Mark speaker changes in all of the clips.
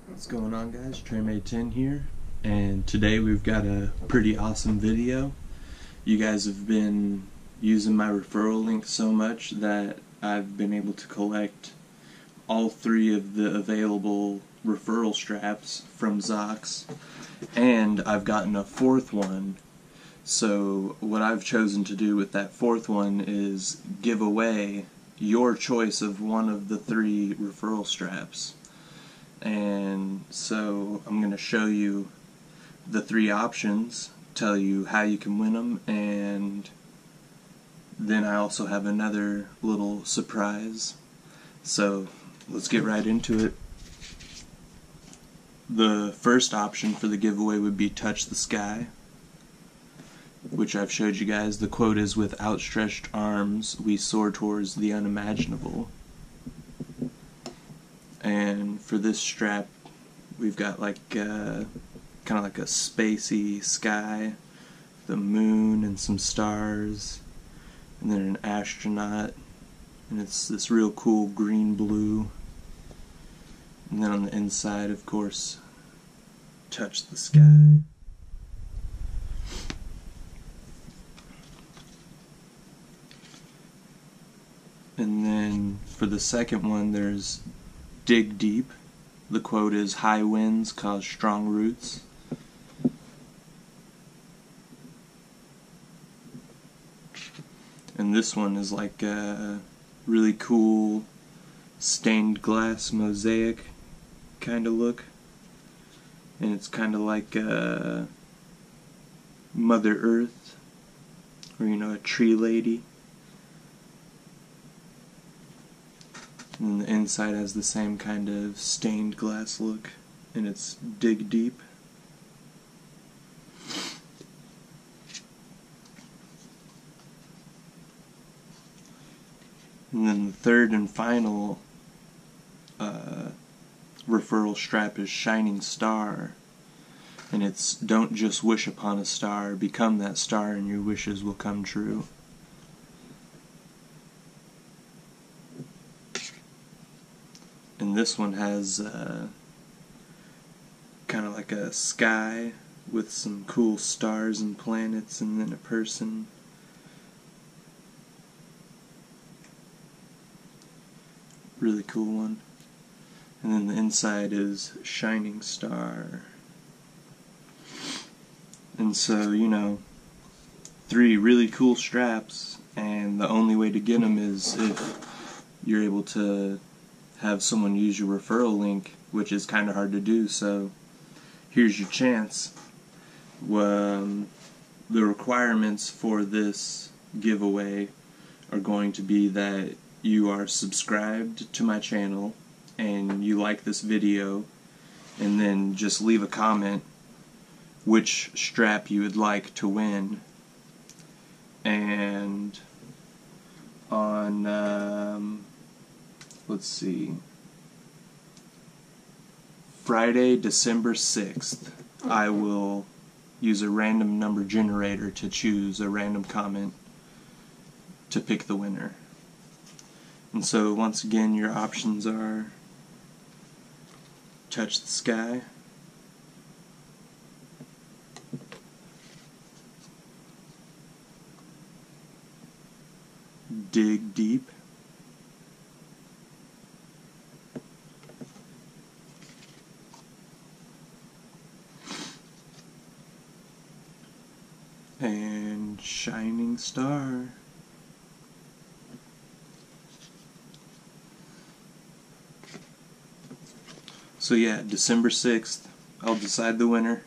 Speaker 1: What's going on, guys? TreyMay10 here, and today we've got a pretty awesome video. You guys have been using my referral link so much that I've been able to collect all three of the available referral straps from Zox, and I've gotten a fourth one. So what I've chosen to do with that fourth one is give away your choice of one of the three referral straps. And so I'm going to show you the three options, tell you how you can win them, and then I also have another little surprise. So let's get right into it. The first option for the giveaway would be Touch the Sky, which I've showed you guys. The quote is, "With outstretched arms we soar towards the unimaginable." And for this strap, we've got like kind of like a spacey sky, the moon and some stars, and then an astronaut, and it's this real cool green blue. And then on the inside, of course, Touch the Sky. And then for the second one, there's Dig Deep. The quote is, "High winds cause strong roots." And this one is like a really cool stained glass mosaic kind of look. And it's kind of like Mother Earth, or a tree lady. And the inside has the same kind of stained glass look, and it's Dig Deep. And then the third and final referral strap is Shining Star, and it's, "Don't just wish upon a star, become that star and your wishes will come true." And this one has kind of like a sky with some cool stars and planets, and then a person. Really cool one. And then the inside is Shining Star. And so, three really cool straps, and the only way to get them is if you're able to have someone use your referral link, which is kind of hard to do. So here's your chance. The requirements for this giveaway are going to be that you are subscribed to my channel and you like this video, and then just leave a comment which strap you would like to win. And on let's see, Friday, December 6th, I will use a random number generator to choose a random comment to pick the winner. And so once again, your options are Touch the Sky, Dig Deep, and Shining Star. So yeah, December 6th, I'll decide the winner.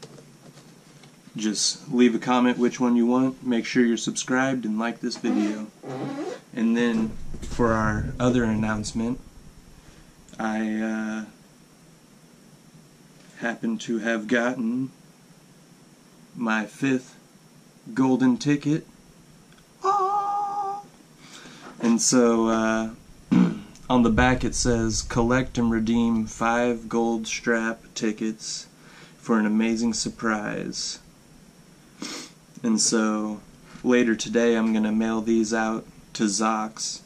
Speaker 1: Just leave a comment which one you want, make sure you're subscribed, and like this video. And then for our other announcement, I happen to have gotten my 5th golden ticket. And so on the back it says, "Collect and redeem 5 gold strap tickets for an amazing surprise." And so later today I'm going to mail these out to Zox,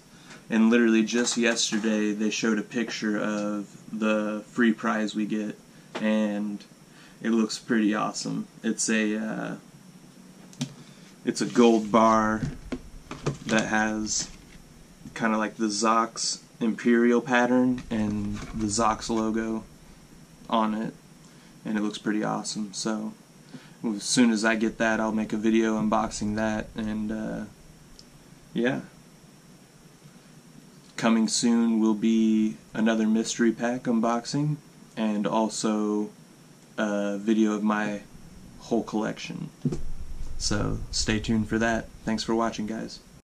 Speaker 1: and literally just yesterday they showed a picture of the free prize we get. and it looks pretty awesome. It's a gold bar that has kind of like the Zox Imperial pattern and the Zox logo on it, and it looks pretty awesome. So as soon as I get that, I'll make a video unboxing that, and yeah. Coming soon will be another mystery pack unboxing, and also a video of my whole collection. So stay tuned for that. Thanks for watching, guys.